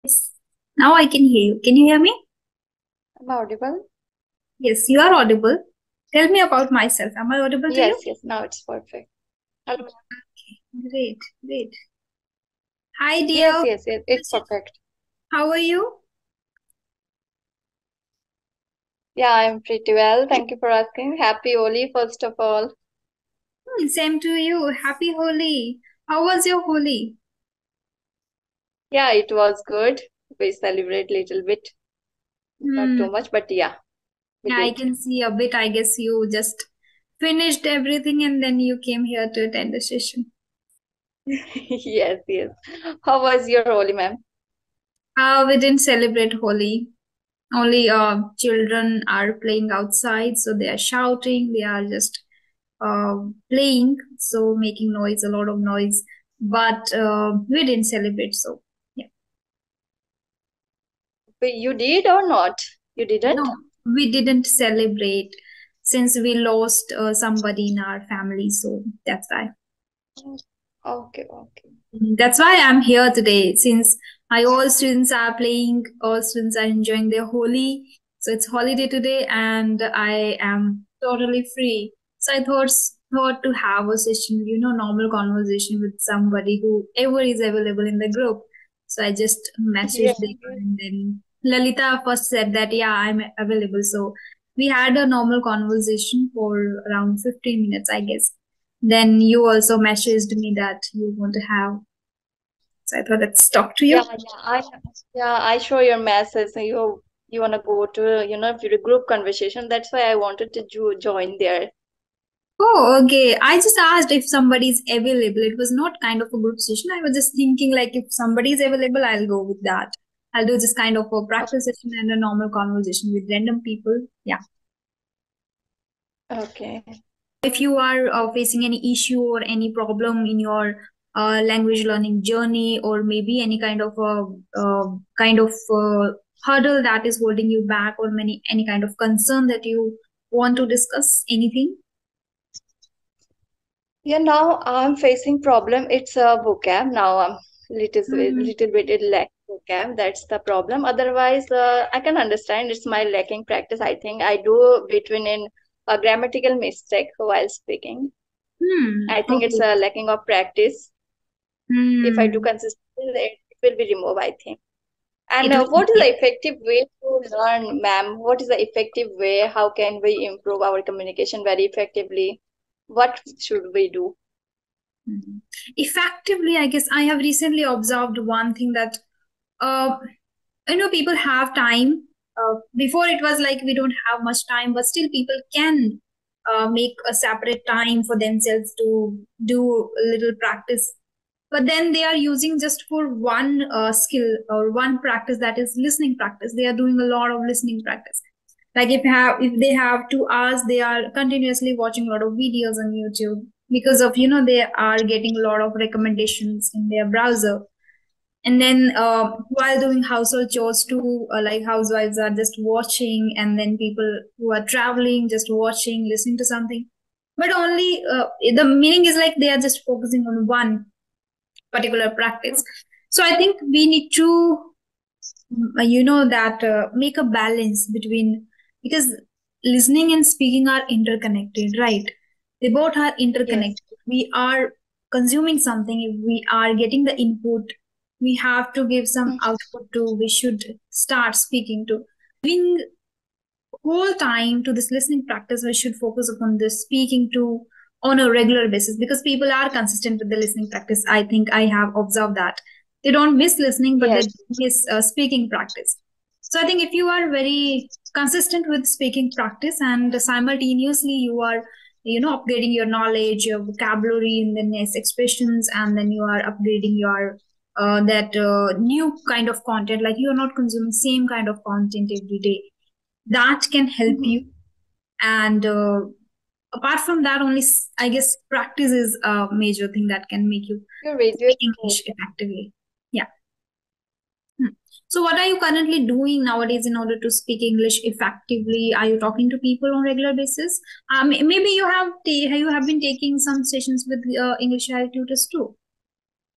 Yes. Now I can hear you. Can you hear me? Am I audible? Yes, you are audible. Tell me about myself. Am I audible to you? Yes, yes, now it's perfect. Hello. Great, great. Hi, Yes, dear. yes, yes, it's perfect. How are you? Yeah, I'm pretty well. Thank you for asking. Happy Holi, first of all. Same to you. Happy Holi. How was your Holi? Yeah, it was good. We celebrate little bit, not Hmm. too much, but yeah, we Yeah, I did. can see a bit. I guess you just finished everything and then you came here to attend the session. Yes, yes. How was your Holi, ma'am? We didn't celebrate Holi. Only children are playing outside, so they are shouting. They are just playing, so making noise, a lot of noise. But we didn't celebrate, so yeah. You did or not? You didn't? No, we didn't celebrate since we lost somebody in our family, so that's why. Okay, okay. That's why I'm here today. Since all students are playing, all students are enjoying their Holi. So it's holiday today, and I am totally free. So I thought to have a session, normal conversation with somebody who ever is available in the group. So I just Yeah, messaged them, and then Lalita first said that yeah, I'm available. So we had a normal conversation for around 15 minutes, I guess. Then you also messaged me that you want to have, so I thought let's talk to yeah, you. I show your message. You wanna go to, to the group conversation. That's why I wanted to join there. Oh, okay. I just asked if somebody is available. It was not kind of a group session. I was just thinking like if somebody is available, I'll go with that. I'll do just kind of a practice session and a normal conversation with random people. Yeah. Okay. If you are facing any issue or any problem in your language learning journey, or maybe any kind of hurdle that is holding you back, or any kind of concern that you want to discuss, anything. Yeah, now I'm facing problem. It's a vocab. Now I'm Hmm. little bit lack vocab. That's the problem. Otherwise, I can understand. It's my lacking practice. I think I do between in a grammatical mistake while speaking. I think it's Okay. a lacking of practice. If I do Hmm. consistently, it will be removed, I think. And It will. what is the effective way to learn, ma'am? What is the effective way? How can we improve our communication very effectively? What should we do? Mhm. Effectively, I guess I have recently observed one thing that uh, people have time. Before it was like we don't have much time, but still people can make a separate time for themselves to do a little practice. But then they are using just for one skill or one practice, that is listening practice. They are doing a lot of listening practice. Like if they have 2 hours, they are continuously watching a lot of videos on YouTube, because of they are getting a lot of recommendations in their browser. And then while doing household chores too, like housewives are just watching, and then people who are traveling just watching, listening to something. But only the meaning is like they are just focusing on one particular practice. So I think we need to that make a balance between, because listening and speaking are interconnected, right? They both are Yes. interconnected. We are consuming something. If we are getting the input, we have to give some output to, we should start speaking to. Giving whole time to this listening practice, we should focus upon this speaking to on a regular basis, because people are consistent with the listening practice. I think I have observed that they don't miss listening, but they Yes. miss speaking practice. So I think if you are very consistent with speaking practice, and simultaneously you are upgrading your knowledge, your vocabulary, and then yes, expressions, and then you are upgrading your that new kind of content, like you are not consuming same kind of content every day, that can help you. Mhm. And apart from that, only I guess practice is a major thing that can make you Your radio is speak English effectively. Yeah. Hmm. So what are you currently doing nowadays in order to speak English effectively? Are you talking to people on regular basis? Maybe you have been taking some sessions with English tutors too.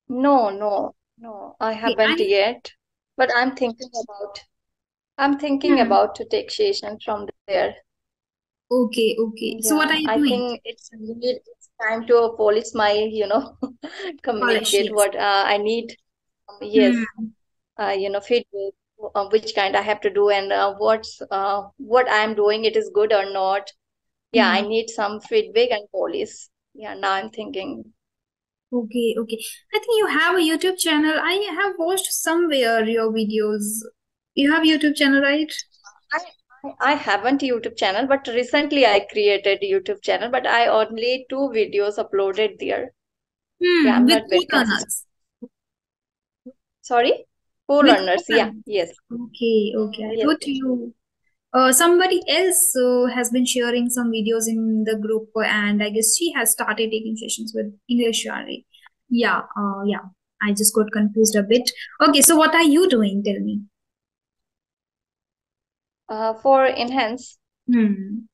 no, no, no, I Okay, haven't yet. But I'm thinking Hmm. about to take session from there. Okay, okay. So what are Yeah, you I doing? think it's time to polish my, Polish, communicate yes. what I need. Yes, Hmm. feedback, which kind I have to do, and what I'm doing, it is good or not. Yeah, I Hmm. need some feedback and polish. Yeah, now I'm thinking. Okay, okay. I think you have a YouTube channel. I have watched somewhere your videos. You have YouTube channel, right? I, I haven't YouTube channel, but recently I created YouTube channel, but I only two videos uploaded there. Yeah, Hmm. I'm With not very consistent. co-learners. Sorry, With co-learners. Yeah, co-learners. yes, Okay, okay. I yes, thought yes. you somebody else has been sharing some videos in the group, and I guess she has started taking sessions with English Shari. Yeah, yeah. I just got confused a bit. Okay, so what are you doing? Tell me. For enhance. Hmm.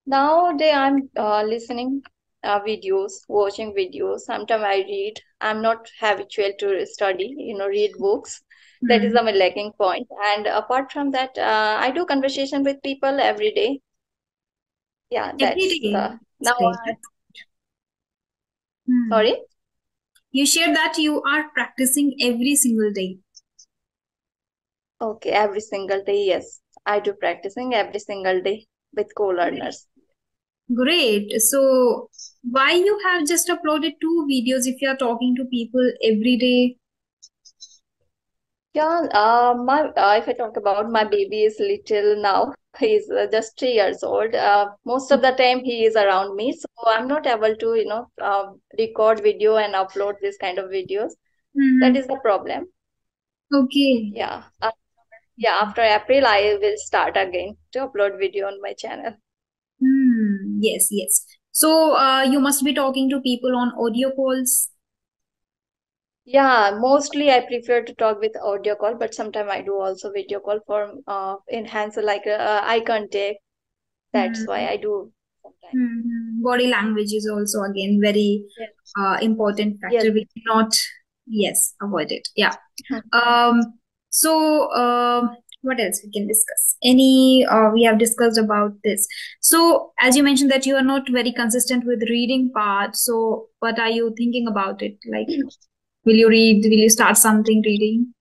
Nowadays, I'm listening videos, watching videos. Sometimes I read. I'm not habitual to study, read books. That is Hmm. my lacking point. And apart from that, I do conversation with people every day. Yeah, Every that's day. the That's now. great. Hmm. Sorry. You shared that you are practicing every single day. Okay, every single day. Yes, I do practicing every single day with co-learners. Great. So, why you have just uploaded two videos if you are talking to people every day? Yeah, my if I talk about my baby is little now. He's just 3 years old. Most of the time he is around me, so I'm not able to, record video and upload this kind of videos. That Hmm. is the problem. Okay. Yeah. Yeah. After April, I will start again to upload video on my channel. Hmm. Yes, yes. So, you must be talking to people on audio calls. Yeah, mostly I prefer to talk with audio call, but sometimes I do also video call for enhance like eye contact. That's why Hmm. I do sometimes. Body language is also again very Yes. important Yes. factor. We cannot, yes, avoid it. Yeah. Um, so, what else we can discuss? We have discussed about this. So, as you mentioned that you are not very consistent with reading part. So, what are you thinking about it? Like, will you read? Will you start something reading?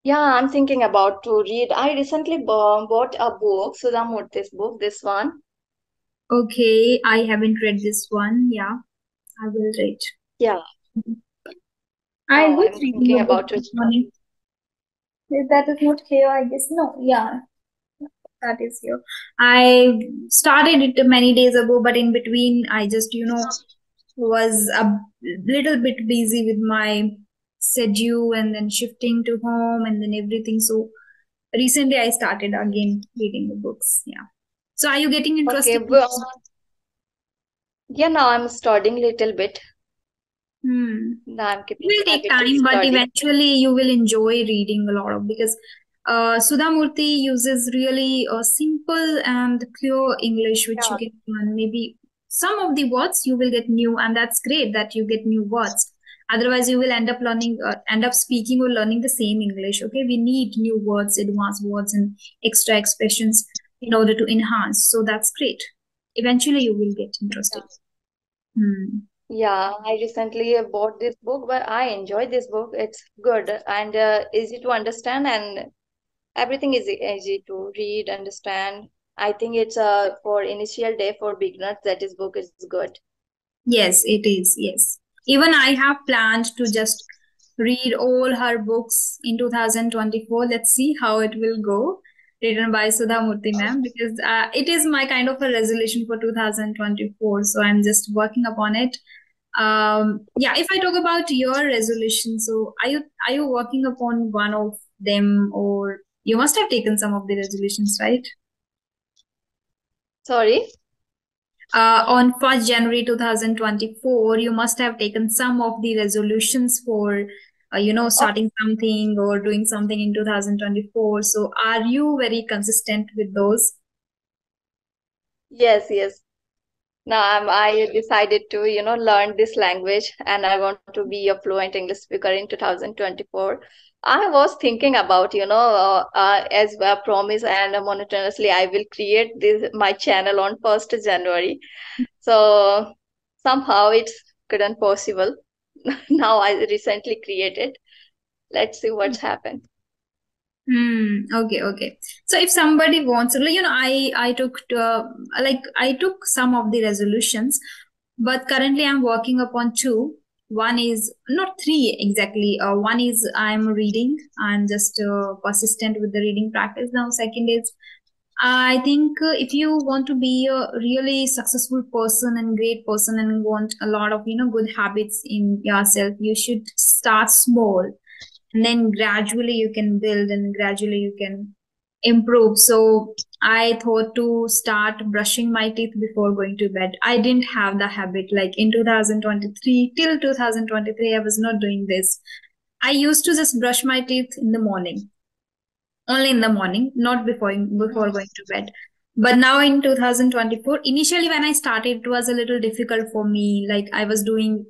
Yeah, I'm thinking about to read. I recently bought a book, Sudha Murthy's book, this one. Okay, I haven't read this one. Yeah, I will read. Yeah, I now was I'm reading thinking a book about to this start. morning. If that is not here, I guess no. Yeah, that is here. I started it many days ago, but in between, I just, was a little bit busy with my schedule and then shifting to home and then everything. So recently, I started again reading the books. Yeah. So are you getting Okay, interested? well, yeah, now I'm studying little bit. Hmm. Now I'm It keeping will take habit to time, but study. eventually you will enjoy reading a lot of because Sudha Murthy uses really simple and clear English, which you Yeah, can learn. Maybe some of the words you will get new, and that's great that you get new words. Otherwise, you will end up speaking or learning the same English. Okay, we need new words, advanced words, and extra expressions in order to enhance. So that's great. Eventually, you will get interested. Hmm. yeah. I recently bought this book, but I enjoy this book. It's good and easy to understand, and everything is easy to read, understand. I think it's for initial day for beginners. That is book is good. Yes, it is. Yes. Even I have planned to just read all her books in 2024. Let's see how it will go. Written by Sudha Murthy ma'am, because it is my kind of a resolution for 2024. So I'm just working upon it. Yeah, if I talk about your resolution, so are you working upon one of them, or you must have taken some of the resolutions, right? Sorry. On 1st January 2024, you must have taken some of the resolutions for, starting something or doing something in 2024. So, are you very consistent with those? Yes, yes. Now I decided to learn this language and I want to be a fluent English speaker in 2024. I was thinking about, as a promise and monotonously, I will create my channel on 1st January. So somehow it's couldn't possible. Now I recently created. Let's see what's happened. Okay, okay. So if somebody wants, I took I took some of the resolutions, but currently I'm working upon two. One is not three exactly. One is I'm reading. I'm just persistent with the reading practice now. Second is I think if you want to be a really successful person and great person and want a lot of good habits in yourself, you should start small and then gradually you can build and gradually you can improve. So I thought to start brushing my teeth before going to bed. I didn't have the habit like in 2023 till 2023 I was not doing this. I used to just brush my teeth in the morning, only in the morning, not before going to bed. But now in 2024, initially when I started, it was a little difficult for me. Like I was doing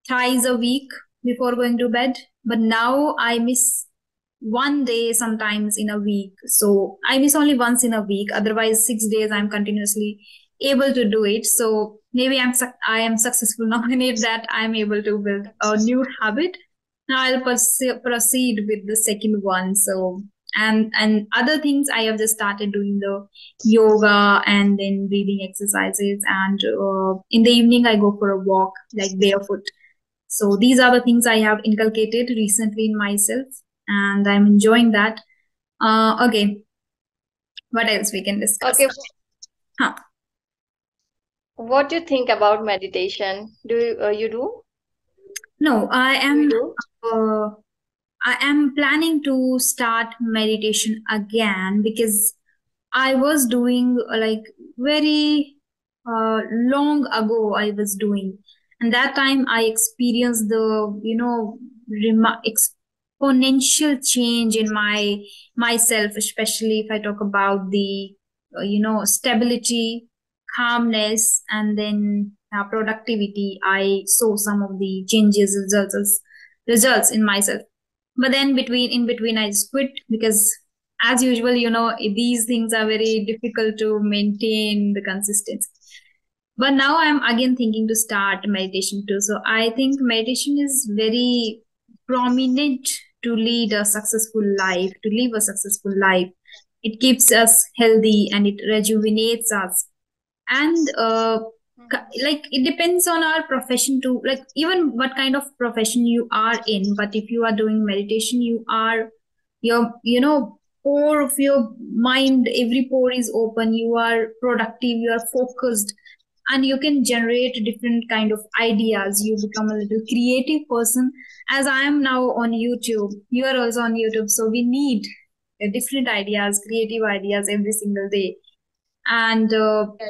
thrice a week before going to bed, but now I miss one day sometimes in a week. So I miss only once in a week. Otherwise, 6 days I'm continuously able to do it. So maybe I am successful now in it that I'm able to build a new habit. Now I'll proceed with the second one. So and other things I have just started doing the yoga and then breathing exercises and in the evening I go for a walk like barefoot. So these are the things I have inculcated recently in myself and I'm enjoying that. Okay, what else we can discuss? Okay, Huh. what do you think about meditation? Do you do? No, Do you do? uh, I am planning to start meditation again because I was doing like very long ago I was doing, and that time I experienced the exponential change in myself, especially if I talk about the stability, calmness, and then productivity. I saw some of the changes results in myself, but then in between I just quit because as usual these things are very difficult to maintain the consistency. But now I'm again thinking to start meditation too. So I think meditation is very prominent to lead a successful life, to live a successful life. It keeps us healthy and it rejuvenates us. And like it depends on our profession too, like even what kind of profession you are in, but if you are doing meditation, you are your pore of your mind, every pore is open, you are productive, you are focused, and you can generate different kind of ideas, you become a little creative person. As I am now on YouTube, you are also on YouTube, so we need different ideas, creative ideas every single day. And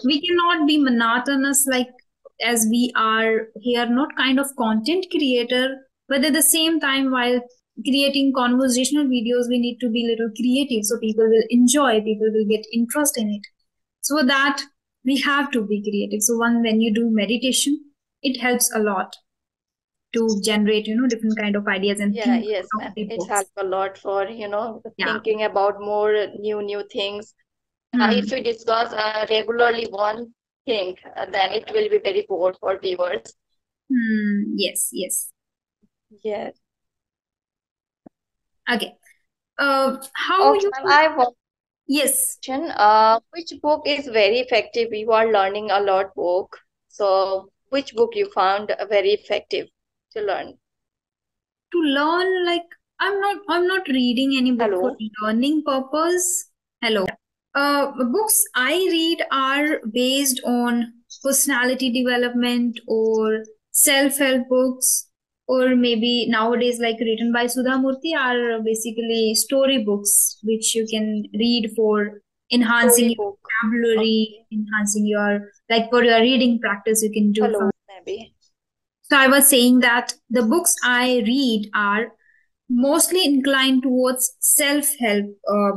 we cannot be monotonous like as we are here, not kind of content creator, but at the same time while creating conversational videos we need to be little creative so people will enjoy, people will get interest in it. So that we have to be creative. So when you do meditation, it helps a lot to generate different kind of ideas and Yeah, think yes, out of and the it's box. helped a lot for, Yeah. thinking about more new things. If Hmm. we discuss regularly one thing, then it will be very bored for viewers. Yes, yes. Yes. Okay. How Okay, you ma'am, I have one yes. question. Which book is very effective? You are learning a lot book. So which book you found very effective to learn? To learn, like I'm not reading any book for Hello. learning purpose. Hello. Books I read are based on personality development or self-help books, or maybe nowadays like written by Sudha Murthy are basically story books which you can read for enhancing your Storybook. vocabulary, Okay. enhancing your, like for your reading practice you can do Hello, some. maybe. So I was saying that the books I read are mostly inclined towards self-help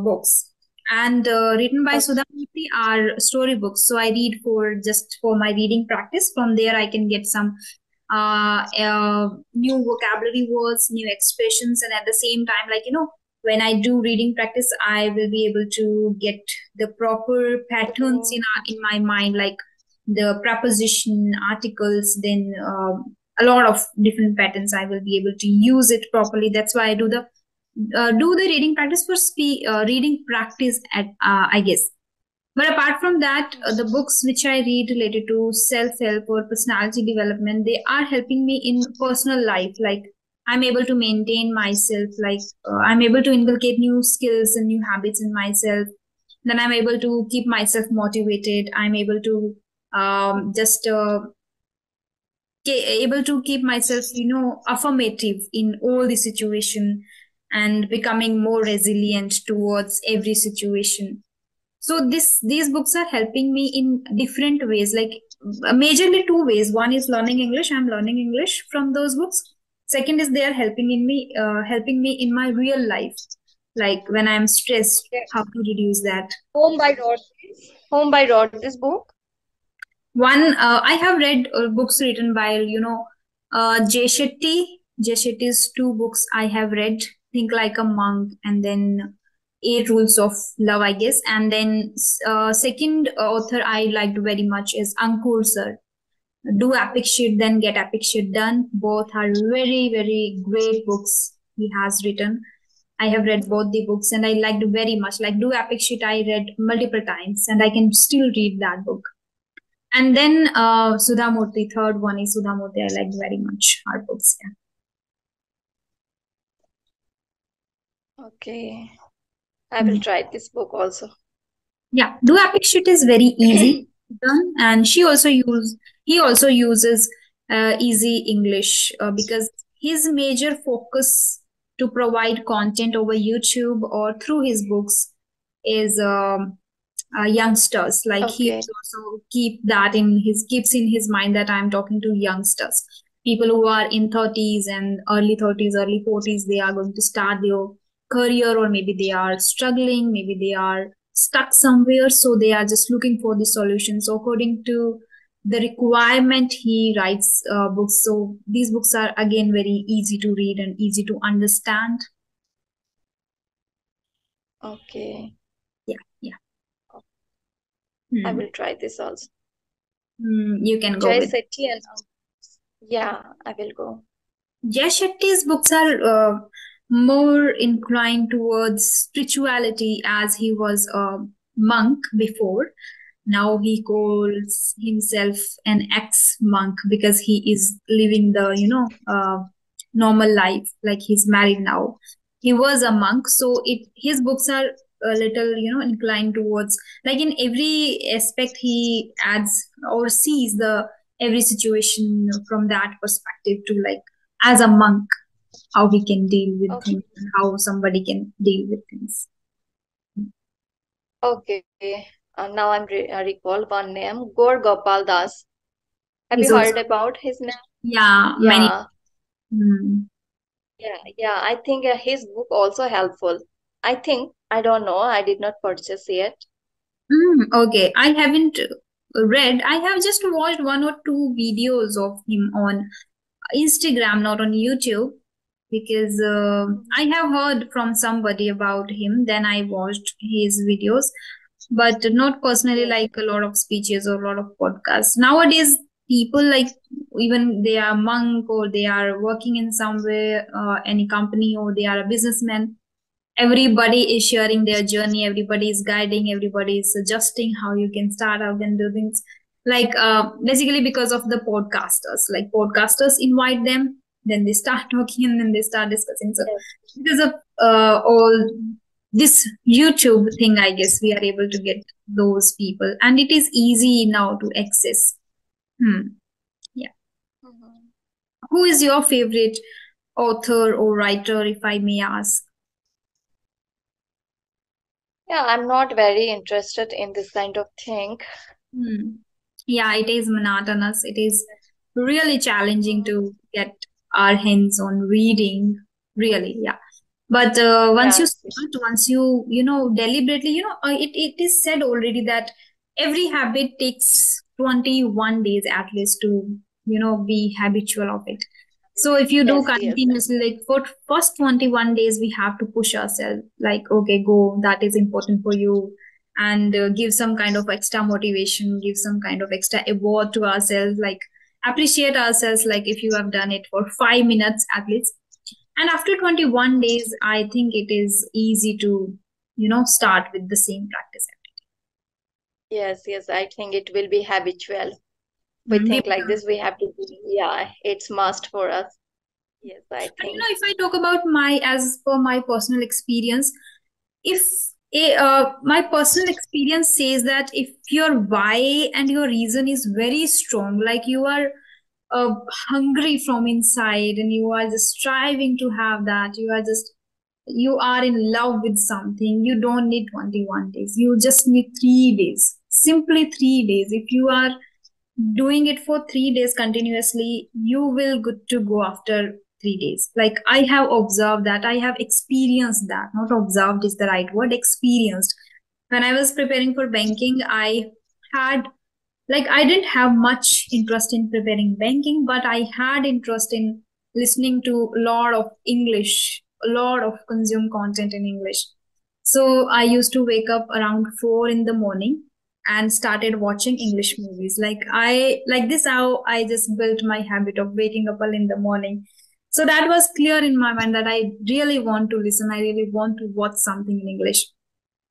books, and written by Okay. Sudha Murthy are storybooks. So I read for just for my reading practice. From there, I can get some. new vocabulary words, new expressions, and at the same time, like, when I do reading practice, I will be able to get the proper patterns Mhm. in my mind, like the preposition, articles, then a lot of different patterns. I will be able to use it properly. That's why I do the reading practice for reading practice at I guess. But apart from that, the books which I read related to self-help or personality development, they are helping me in personal life. Like, I'm able to maintain myself, like I'm able to inculcate new skills and new habits in myself. Then I'm able to keep myself motivated. I'm able to just able to keep myself, affirmative in all the situation, and becoming more resilient towards every situation. So these books are helping me in different ways, like majorly two ways. One is learning English. I'm learning English from those books. Second is they are helping me in my real life, like when I'm stressed, Yeah. how to reduce that. Home by Rogers. Home by Rogers book. One, I have read books written by, Jay Shetty. Jay Shetty's two books I have read: Think Like a Monk, and then Eight Rules of Love, I guess. And then second author I liked very much is Ankur sir. Do Epic Shit, then Get Epic Shit Done. Both are very, very great books he has written. I have read both the books and I liked very much. Like Do Epic Shit, I read multiple times and I can still read that book. And then Sudha Murthy, third one is Sudha Murthy. I liked very much her books. Yeah. Okay. I will Mm. try this book also. Yeah. Do Epic Shit is very easy done, and he also uses easy English because his major focus to provide content over YouTube or through his books is youngsters. Like he Okay. also keeps in his mind that I'm talking to youngsters, people who are in 30s and early 30s, early 40s. They are going to start their career, or maybe they are struggling, maybe they are stuck somewhere, so they are just looking for the solution. So according to the requirement, he writes books. So these books are again very easy to read and easy to understand. Okay. Yeah, yeah. I Hmm. will try this also. You can go Jay with. Shetty and yeah, I will go. Jay Shetty's books are more inclined towards spirituality, as he was a monk before. Now he calls himself an ex-monk because he is living the, normal life, like he's married now. He was a monk, so his books are a little, inclined towards, like in every aspect he adds or sees the every situation from that perspective, to like as a monk, how he can deal with Okay. things and how somebody can deal with things. Okay. Now I'm recall one name, Gaur Gopal Das. Have He's you also, heard about his name? yeah, many. Yeah. Hmm. Yeah. I think his book also helpful. I think, I don't know, I did not purchase yet. Okay, I haven't read. I have just watched one or two videos of him on Instagram, not on YouTube, because I Mhm. have heard from somebody about him. Then I watched his videos, but not personally Yes. like a lot of speeches or a lot of podcasts. Nowadays, people like, even they are monk or they are working in somewhere, any company, or they are a businessman, everybody is sharing their journey, everybody is guiding, everybody is suggesting how you can start out and do things, like basically because of the podcasters. Like podcasters invite them, then they start talking and then they start discussing. So Yes. because of all this YouTube thing, I guess we are able to get those people, and it is easy now to access. Yeah. Mhm. Who is your favorite author or writer, if I may ask? Yeah, I'm not very interested in this kind of thing. Hmm. Yeah, it is monotonous. It is really challenging Mhm. to get our hands on reading. Really, yeah. But once you Yes. start, once you deliberately, it is said already that every habit takes 21 days at least to be habitual of it. So if you do Yes, yes, continuously, like for first 21 days, we have to push ourselves, like, okay, go, that is important for you. And give some kind of extra motivation, give some kind of extra award to ourselves, like appreciate ourselves, like if you have done it for 5 minutes at least. And after 21 days, I think it is easy to, start with the same practice. yes. I think it will be habitual. We We think like will. this, we have to do. Yeah, it's must for us. Yes, I And think. if I talk about as per my personal experience, if my personal experience says that if your why and your reason is very strong, like you are uh, hungry from inside and you are just striving to have that, you are in love with something, you don't need 21 days, you just need 3 days, simply 3 days. If you are doing it for 3 days continuously, you will good to go after 3 days. Like I have observed that, I have experienced that. Not observed is the right word, experienced. When I was preparing for banking, had I didn't have much interest in preparing banking, but I had interest in listening to a lot of English, a lot of consume content in English. So I used to wake up around 4 in the morning and started watching English movies. Like this how I just built my habit of waking up early in the morning. So that was clear in my mind that I really want to listen. I really want to watch something in English.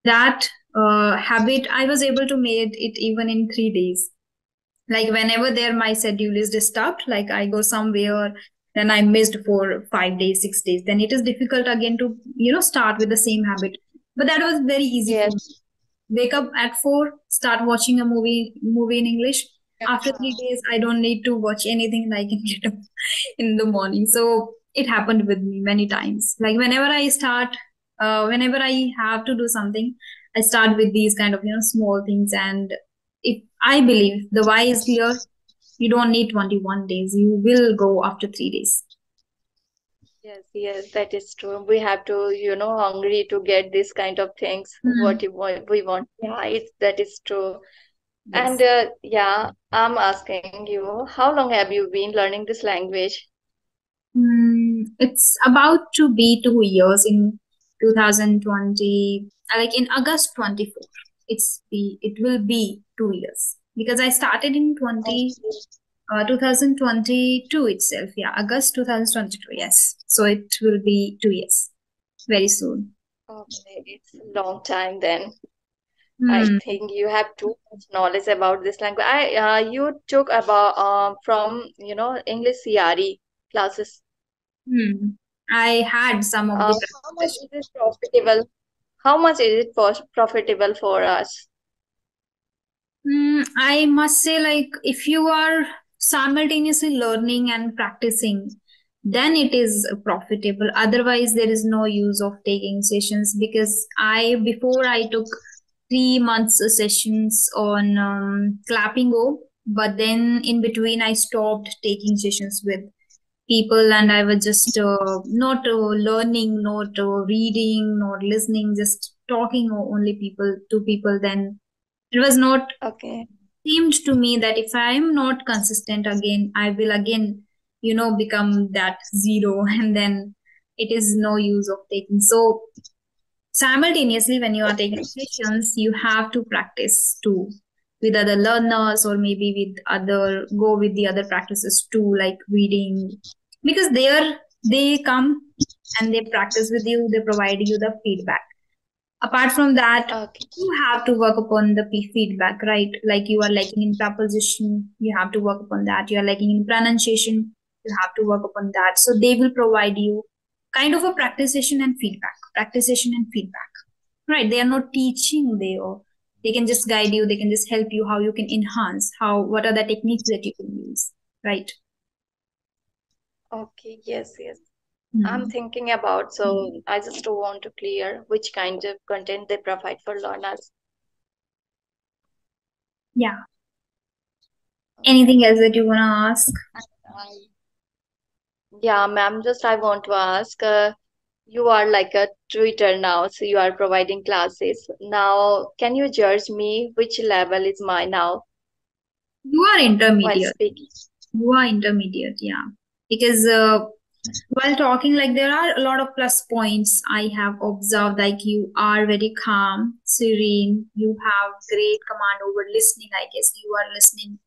That habit I was able to make it even in 3 days. Like whenever there my schedule is disturbed, like I go somewhere, then I missed for 5 days, 6 days, then it is difficult again to start with the same habit. But that was very easy for me. Yes. Wake up at 4, start watching a movie in English. After 3 days I don't need to watch anything and I can get up in the morning. So it happened with me many times. Like whenever I have to do something, I start with these kind of small things. And if I believe the why is clear, you don't need 21 days. You will go after 3 days. Yes, that is true. We have to, hungry to get this kind of things, Hmm. what you want, we want. Yeah, that is true. And Yes. yeah, I'm asking you, how long have you been learning this language? It's about to be 2 years in 2020, like in August 24. It will be 2 years because I started in Okay, 2022 itself. Yeah, August 2022. Yes. So it will be 2 years very soon. okay, it's a long time then. I Hmm. think you have too much knowledge about this language. You took about from English CRE classes. Hmm. I had some of the How much practice. is it profitable? How much is it profitable for us? I must say, like, if you are simultaneously learning and practicing, then it is profitable. Otherwise, there is no use of taking sessions because before I took 3 months sessions on Clapping Go, but then in between, I stopped taking sessions with people and I was just not learning, not reading, not listening, just talking only people to people. Then it was not Okay. seemed to me that if I am not consistent again, I will again, become that zero, and then it is no use of taking. So simultaneously, when you are taking sessions, you have to practice too with other learners or maybe go with the other practices too, like reading, because they come and they practice with you, they provide you the feedback. Apart from that, Okay. you have to work upon the feedback, right? Like you are lacking in preposition, you have to work upon that. You are lacking in pronunciation, you have to work upon that. So they will provide you kind of a practice session and feedback, practice session and feedback, right? They are not teaching, they can just guide you, they can just help you how you can enhance, what are the techniques that you can use, right? Okay. Yes. I'm Hmm. thinking about, so I just want to clear which kind of content they provide for learners. Yeah. Anything else that you want to ask? I- Yeah, ma'am, just I want to ask, you are like a tutor now, so you are providing classes. Now, can you judge me which level is mine now You are while intermediate. speaking? You are intermediate, yeah. Because while talking, like there are a lot of plus points I have observed. Like you are very calm, serene. You have great command over listening. I guess you are listening.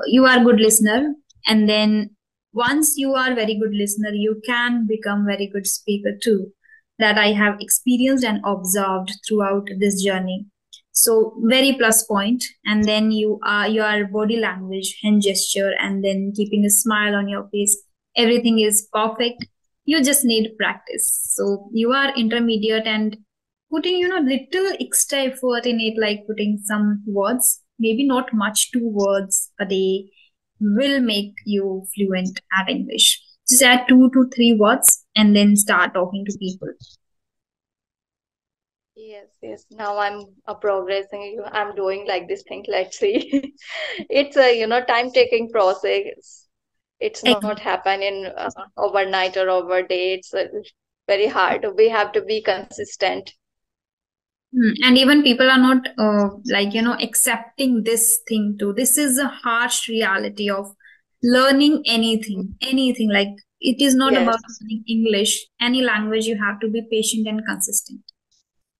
You are good listener, and then once you are very good listener, you can become very good speaker too. That I have experienced and observed throughout this journey. So very plus point. And then you are your body language, hand gesture, and then keeping a smile on your face. Everything is perfect. You just need practice. So you are intermediate and putting little extra effort in it, like putting some words, maybe not much, 2 words a day will make you fluent at English. Just add 2 to 3 words and then start talking to people. Yes, yes. Now I'm progressing. I'm doing like this thing. Let's see. It's a, time-taking process. It's not happen in overnight or over day. It's very hard. We have to be consistent. And even people are not like accepting this thing too. This is a harsh reality of learning anything. Like it is not about Yes, learning English. Any language, you have to be patient and consistent.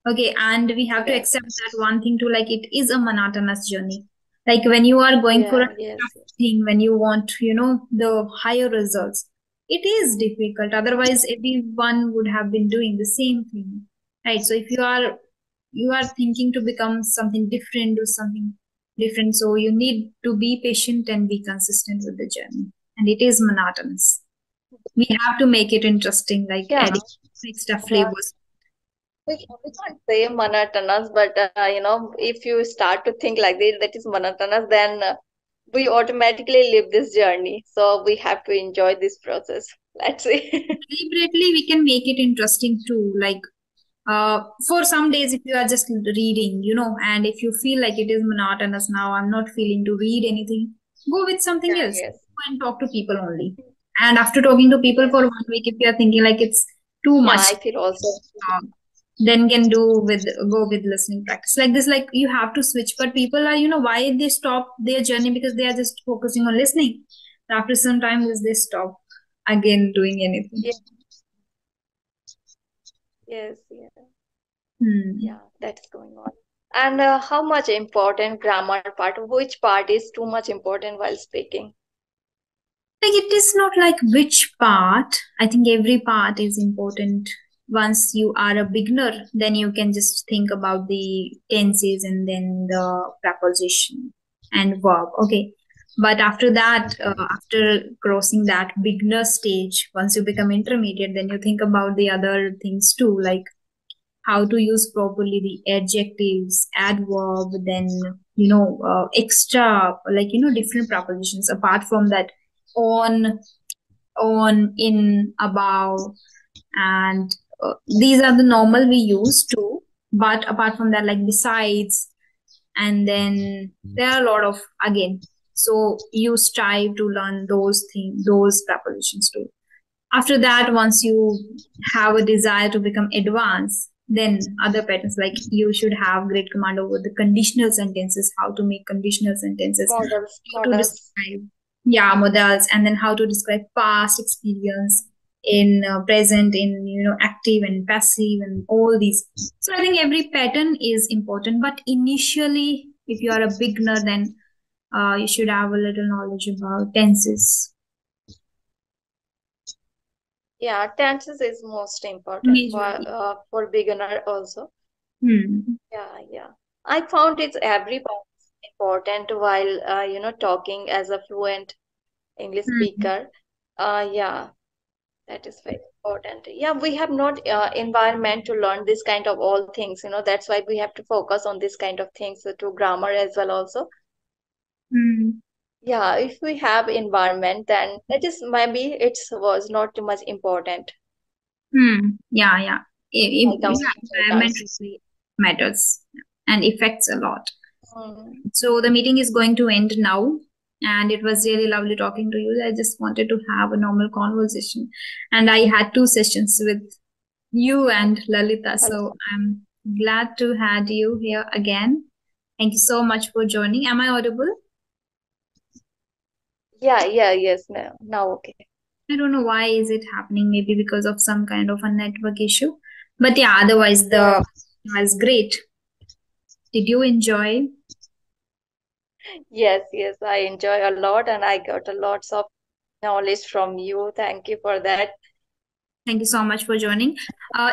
Okay, and we have to accept yes. that one thing too, like it is a monotonous journey. Like when you are going for a Yeah, yes, tough thing, when you want, the higher results, it is difficult. Otherwise, everyone would have been doing the same thing, right? So if you are thinking to become something different, do something different, so you need to be patient and be consistent with the journey. And it is monotonous. We have to make it interesting, like yeah. adding extra Yeah. flavors. We can't say monotonous, but if you start to think like this, that is monotonous, then we automatically live this journey. So we have to enjoy this process. Let's see. Deliberately we can make it interesting too, like for some days if you are just reading, and if you feel like it is monotonous, now I'm not feeling to read anything, go with something Yeah, else. yes, Go and talk to people only. And after talking to people yes. for one week, if you are thinking like it's too Yeah, much, I feel also. then can go with listening practice like this. Like you have to switch, but people are, why they stop their journey, because they are just focusing on listening. After some time they stop again doing anything. Yeah, yes, yeah, Hmm. yeah, that's going on. And how much important grammar part? Which part is too much important while speaking? Like it is not like which part. I think every part is important. Once you are a beginner, then you can just think about the tenses and then the preposition and verb. Okay. But after that, after crossing that beginner stage, once you become intermediate, then you think about the other things too, like how to use properly the adjectives, adverb, then extra, like different prepositions apart from that, on, in, above, and these are the normal we use too. But apart from that, like besides, and then there are a lot of, again, so you strive to learn those things, those prepositions too. After that, once you have a desire to become advanced, then other patterns, like you should have great command over the conditional sentences, how to make conditional sentences, Models, how to models. describe, yeah, modals, and then how to describe past experience in present, in active and passive and all these. So I think every pattern is important, but initially if you are a beginner, then you should have a little knowledge about tenses Yeah, tenses is most important majorly. for beginner also. Hmm. Yeah, yeah. I found it's every part is important while talking as a fluent English Hmm. speaker. Yeah, that is very important. Yeah, we have not environment to learn this kind of all things. That's why we have to focus on this kind of things to grammar as well also. Hmm. Yeah, if we have environment, then that is maybe it was not too much important. Yeah, yeah. Like our Yeah, environment importance. really matters and affects a lot. Mm. So the meeting is going to end now, and it was really lovely talking to you. I just wanted to have a normal conversation, and I had 2 sessions with you and Lalita, so I'm glad to have you here again. Thank you so much for joining. Am I audible? Yeah, yeah, yes. Now okay. I don't know why is it happening. Maybe because of some kind of a network issue. But yeah, otherwise Yeah. the was great. Did you enjoy? Yes, yes. I enjoy a lot and I got a lots of knowledge from you. Thank you for that. Thank you so much for joining.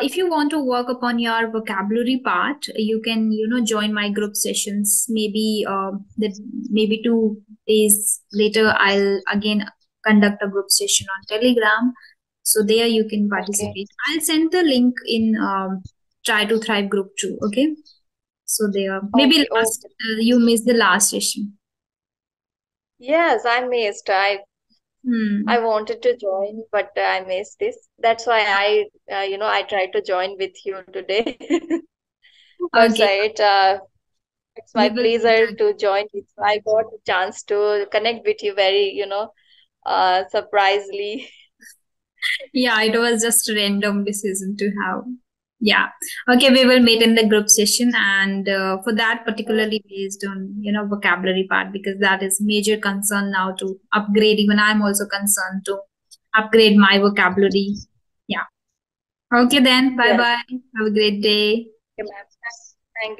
If you want to work upon your vocabulary part, you can, join my group sessions. Maybe 2 days later, I'll again conduct a group session on Telegram. So there you can Okay. participate. I'll send the link in Try to Thrive group too. Okay. So there, maybe Okay. Okay. you missed the last session. Yes, I missed. I Hmm. wanted to join, but I missed this. That's why I tried to join with you today. But Okay. it's my We will meet pleasure again. to join with you. I got a chance to connect with you very, surprisingly. Yeah, it was just a random decision to have. Yeah. Okay, we will meet in the group session, and for that particularly based on vocabulary part, because that is major concern now to upgrade. Even I'm also concerned to upgrade my vocabulary. Yeah. Okay then. Bye Yes. bye. Have a great day. Okay, ma'am. Thank